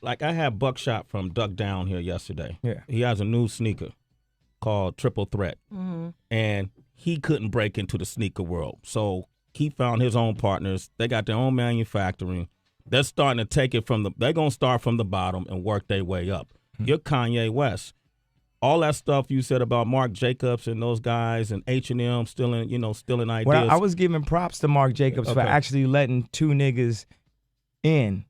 like I had Buckshot from Duck Down here yesterday. Yeah. He has a new sneaker called Triple Threat, and he couldn't break into the sneaker world, so he found his own partners. They got their own manufacturing. They're starting to take it they're gonna start from the bottom and work their way up. You're Kanye West. All that stuff you said about Marc Jacobs and those guys and H&M stealing ideas. Well, I was giving props to Marc Jacobs for actually letting two niggas in.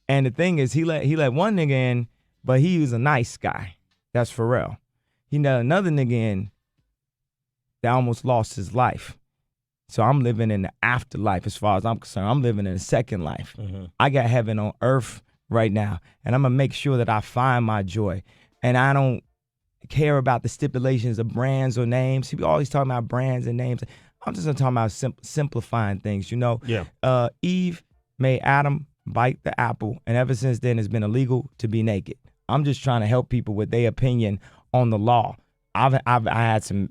And the thing is, he let one nigga in, but he was a nice guy. That's for real. He let another nigga in that almost lost his life. So I'm living in the afterlife as far as I'm concerned. I'm living in a second life. I got heaven on earth right now, and I'm going to make sure that I find my joy. And I don't care about the stipulations of brands or names. People always talking about brands and names. I'm just talking about simplifying things, you know? Yeah. Eve made Adam bite the apple, and ever since then it's been illegal to be naked. I'm just trying to help people with their opinion on the law. I had some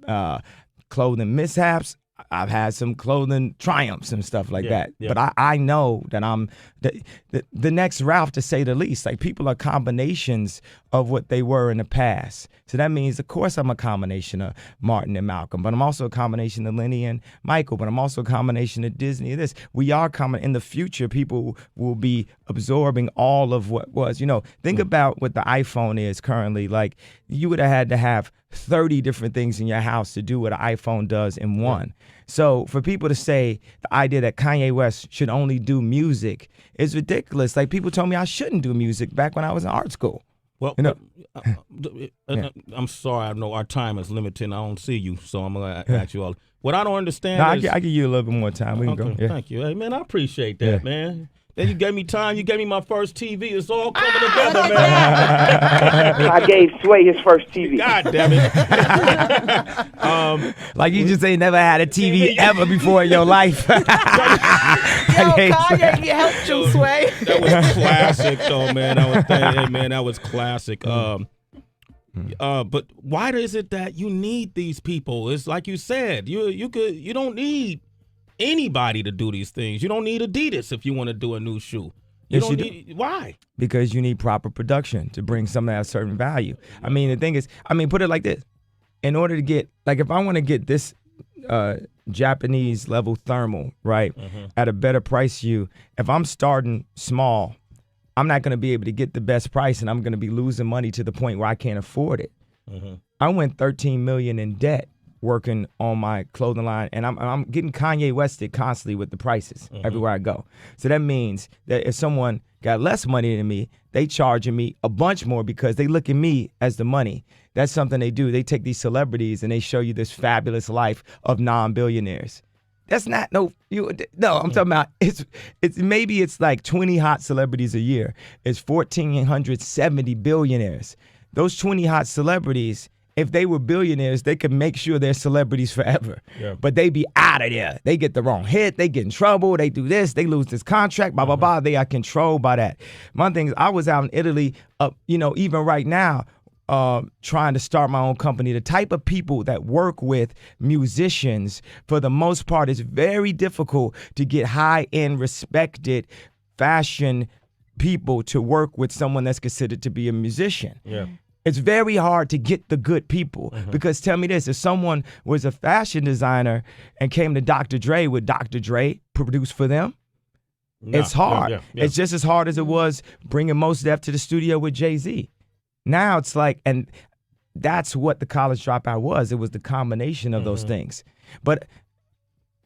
clothing mishaps. I've had some clothing triumphs and stuff like that. Yeah. But I know that I'm the next Ralph, to say the least. Like, people are combinations of what they were in the past. So that means, of course, I'm a combination of Martin and Malcolm, but I'm also a combination of Lenny and Michael, but I'm also a combination of Disney and this. We are common. In the future, people will be absorbing all of what was. You know, think about what the iPhone is currently. Like, you would have had to have 30 different things in your house to do what an iPhone does in one. So for people to say the idea that Kanye West should only do music is ridiculous. Like, people told me I shouldn't do music back when I was in art school. Well, you know, I'm sorry. I know our time is limited and I don't see you, so I'm going to ask you all. What I don't understand is... I give you a little bit more time. We can go. Yeah. Thank you. Hey, man, I appreciate that, man. Then you gave me time. You gave me my first TV. It's all coming together, man. I gave Sway his first TV. God damn it. Like, you just ain't never had a TV ever before in your life. Yo, Kanye, you helped you, Sway. That was classic, though, man. That was classic. But why is it that you need these people? It's like you said, you don't need anybody to do these things. You don't need Adidas if you want to do a new shoe. Why? Because you need proper production to bring something at a certain value. I mean, the thing is, put it like this. In order to get, like, if I want to get this Japanese level thermal, right, at a better price if I'm starting small, I'm not going to be able to get the best price, and I'm going to be losing money to the point where I can't afford it. I went $13 million in debt working on my clothing line, and I'm getting Kanye Wested constantly with the prices everywhere I go. So that means that if someone got less money than me, they charging me a bunch more because they look at me as the money. That's something they do. They take these celebrities and they show you this fabulous life of non-billionaires. That's not I'm talking about it's maybe it's like 20 hot celebrities a year. It's 1,470 billionaires. Those 20 hot celebrities, if they were billionaires, they could make sure they're celebrities forever. Yeah. But they be out of there. They get the wrong hit. They get in trouble. They do this. They lose this contract. Blah, blah, blah. They are controlled by that. My thing is, I was out in Italy, even right now, trying to start my own company. The type of people that work with musicians, for the most part, is very difficult to get high-end, respected fashion people to work with someone that's considered to be a musician. Yeah. It's very hard to get the good people because tell me this, if someone was a fashion designer and came to Dr. Dre, would Dr. Dre produce for them? No, it's hard. Yeah. It's just as hard as it was bringing Mos Def to the studio with Jay-Z. Now it's like, and that's what the college dropout was. It was the combination of those things. But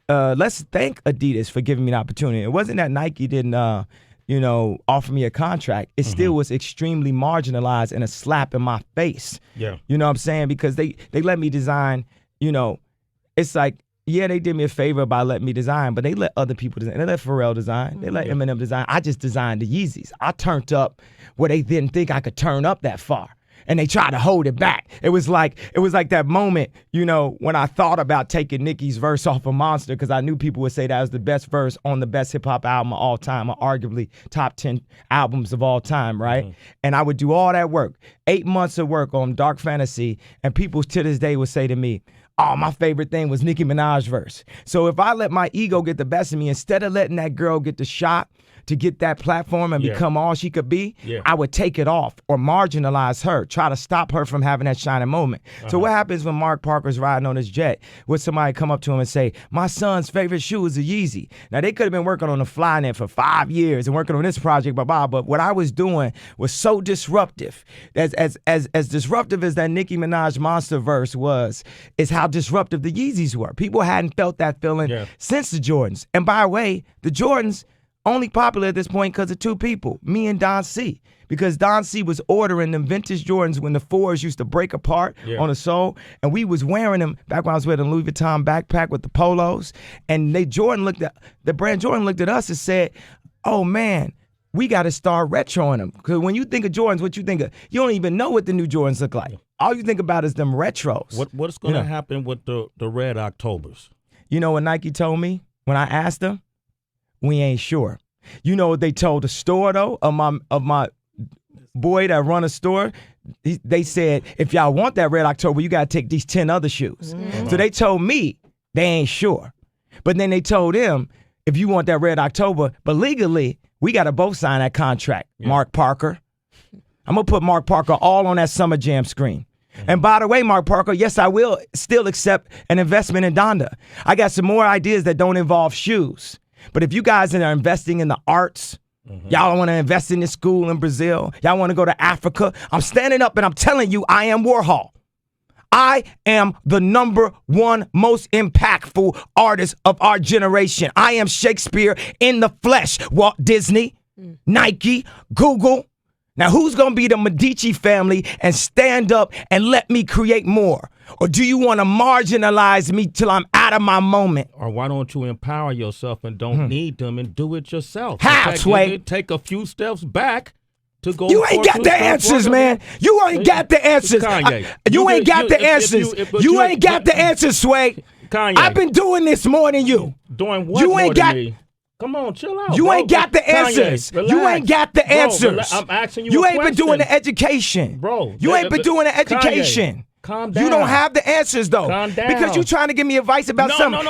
let's thank Adidas for giving me an opportunity. It wasn't that Nike didn't offer me a contract. It still was extremely marginalized and a slap in my face. Yeah. You know what I'm saying? Because they let me design, it's like, yeah, they did me a favor by letting me design, but they let other people design. They let Pharrell design. They let Eminem design. I just designed the Yeezys. I turned up where they didn't think I could turn up that far. And they tried to hold it back. It was like that moment, when I thought about taking Nicki's verse off of Monster, because I knew people would say that was the best verse on the best hip hop album of all time, or arguably top 10 albums of all time, right? And I would do all that work, 8 months of work on Dark Fantasy, and people to this day would say to me, oh, my favorite thing was Nicki Minaj's verse. So if I let my ego get the best of me, instead of letting that girl get the shot to get that platform and become all she could be, I would take it off or marginalize her, try to stop her from having that shining moment. So what happens when Mark Parker's riding on his jet? Would somebody come up to him and say, my son's favorite shoe is a Yeezy? Now, they could have been working on the fly net for 5 years and working on this project, but what I was doing was so disruptive. As disruptive as that Nicki Minaj Monster verse was, is how disruptive the Yeezys were. People hadn't felt that feeling since the Jordans. And by the way, the Jordans only popular at this point because of two people, me and Don C. Because Don C was ordering them vintage Jordans when the 4s used to break apart on the sole, and we was wearing them back when I was wearing a Louis Vuitton backpack with the polos, and the brand Jordan looked at us and said, oh man, we got to start retroing them. Because when you think of Jordans, what you think of? You don't even know what the new Jordans look like. All you think about is them retros. What's going to happen with the Red Octobers? You know what Nike told me when I asked them? We ain't sure. You know what they told the store though of my boy that run a store? They said, if y'all want that Red October, you got to take these 10 other shoes. So they told me they ain't sure. But then they told him, if you want that Red October, but legally, we got to both sign that contract, Mark Parker. I'm going to put Mark Parker all on that Summer Jam screen. And by the way, Mark Parker, yes, I will still accept an investment in Donda. I got some more ideas that don't involve shoes. But if you guys are investing in the arts, y'all want to invest in this school in Brazil, y'all want to go to Africa, I'm standing up and I'm telling you, I am Warhol. I am the #1 most impactful artist of our generation. I am Shakespeare in the flesh. Walt Disney, Nike, Google. Now, who's going to be the Medici family and stand up and let me create more? Or do you want to marginalize me till I'm out of my moment? Or why don't you empower yourself and don't need them and do it yourself? How, Sway? Take a few steps back. To go you ain't got the answers, man. You ain't got the answers. You ain't got the answers. You ain't got the answers, Sway. Kanye. I've been doing this more than you. Doing what you ain't got, me? Come on, chill out. You ain't got the answers. Kanye, you ain't got the answers. I'm asking you You a ain't question. been doing the education. Bro. You ain't been doing the education. Kanye. Calm down. You don't have the answers though. Calm down. Because you trying to give me advice about something.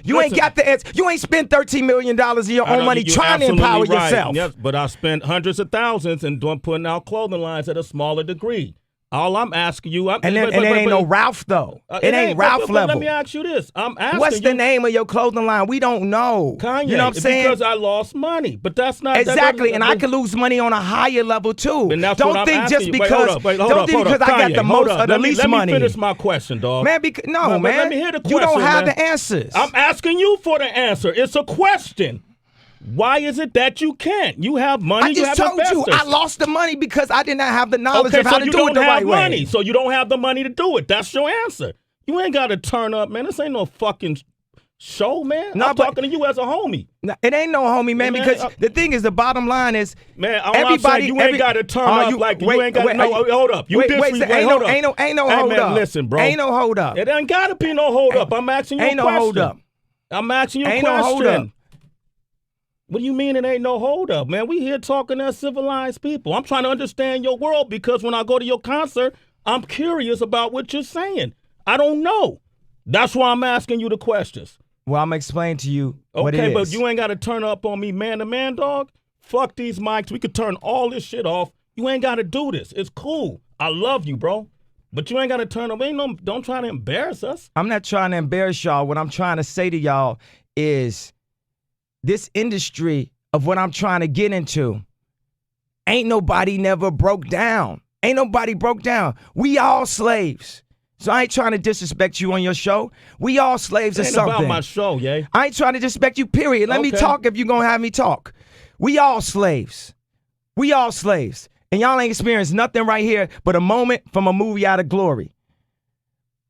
You ain't got the answer. You ain't spent $13 million of your own money trying to empower yourself. Yes, but I spent hundreds of thousands and putting out clothing lines at a smaller degree. All I'm asking you, it ain't no Ralph though. It ain't Ralph level. Let me ask you this: I'm asking what's the name of your clothing line? We don't know. Kanye, you know what I'm saying? Because I lost money, but that's not exactly. And I could lose money on a higher level too. Don't think just because. Don't think because I got the most or the least money. Let me finish my question, dog. Man, man. Let me hear the question. You don't have the answers. I'm asking you for the answer. It's a question. Why is it that you can't? You have money. I just told you I lost the money because I did not have the knowledge of how to do it the right way. So you don't have the money to do it. That's your answer. You ain't got to turn up, man. This ain't no fucking show, man. I'm talking to you as a homie. It ain't no homie, man, because the thing is, the bottom line is, man, everybody, you ain't got to turn up like you ain't got to. Hold up. Ain't no hold up. Listen, bro. Ain't no hold up. It ain't got to be no hold up. I'm asking you a question. Ain't no hold up. I'm asking you a question. Ain't no hold up. What do you mean it ain't no hold up, man? We here talking as civilized people. I'm trying to understand your world because when I go to your concert, I'm curious about what you're saying. I don't know. That's why I'm asking you the questions. Well, I'm explaining to you what it is. Okay, but you ain't got to turn up on me man to man, dog. Fuck these mics. We could turn all this shit off. You ain't got to do this. It's cool. I love you, bro. But you ain't got to turn up. Don't try to embarrass us. I'm not trying to embarrass y'all. What I'm trying to say to y'all is this industry of what I'm trying to get into, ain't nobody never broke down. Ain't nobody broke down. We all slaves. So I ain't trying to disrespect you on your show. We all slaves or something. Ain't about my show, yeah. I ain't trying to disrespect you, period. Let me talk if you gonna have me talk. We all slaves. We all slaves. And y'all ain't experienced nothing right here but a moment from a movie out of glory.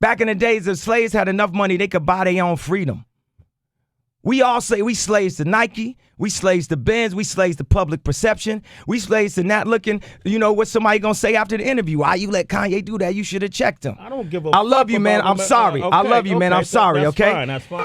Back in the days, the slaves had enough money, they could buy their own freedom. We all say we slaves to Nike, we slaves to Benz, we slaves to public perception, we slaves to not looking, you know, what somebody gonna say after the interview. Why you let Kanye do that? You should have checked him. I don't give a I love you, man. I'm sorry. I love you, man. I'm sorry, that's okay? Fine, that's fine.